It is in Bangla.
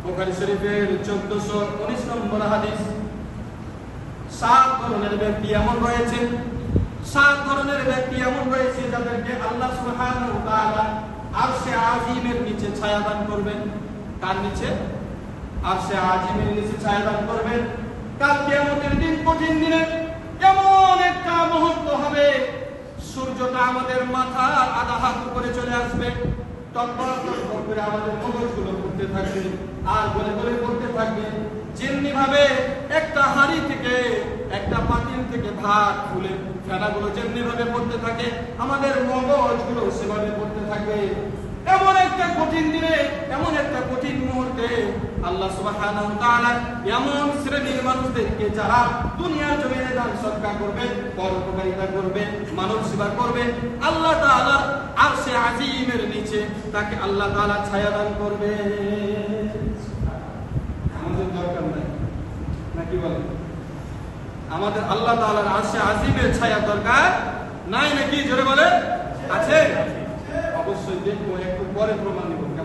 বুখারী শরীফের 1419 নম্বর হাদিস। 7 ধরনের ব্যক্তি এমন রয়েছে, 7 ধরনের ব্যক্তি এমন রয়েছে যাদেরকে আল্লাহ সুবহানাহু ওয়া তাআলা আরশে আজিমের নিচে ছায়া দান করবেন। কার নিচে? আরশে আজিমের নিচে ছায়া দান করবেন। কাল কিয়ামতের দিন, কঠিন দিনে এমন একটা মুহূর্ত হবে, সূর্যটা আমাদের মাথার আধা হাত উপরে চলে আসবে, টকবক টকবক করে আমাদের মগজগুলো ঘুরতে থাকবে আর গলে গলে পড়তে থাকবে। যেমনি ভাবে একটা হাঁড়ি থেকে, একটা পাতিল থেকে ভাত ফুলে ফেনাগুলো যেমনি ভাবে পড়তে থাকে, আমাদের মগজগুলো সেভাবে পড়তে থাকবে। এমন একটা কঠিন দিনে, এমন একটা কঠিন মুহূর্তে আল্লাহ সুবহানাহু ওয়া তাআলা এমন শ্রেণীর মানুষদেরকে যারা দুনিয়ার জমিনে দান সদকা করবে, পরোপকারিতা করবে, মানব সেবা করবে, আল্লাহ তাআলা আরশে আজিমের নিচে তাকে আল্লাহ তাআলা ছায়া দান করবে। আমাদের দরকার নাই নাকি বলেন? আমাদের আল্লাহ তাআলার আরশে আজিমের ছায়া দরকার নাই নাকি? জোরে বলে আছে। অবশ্যই দেখবো, একটু পরে প্রমাণ দেব।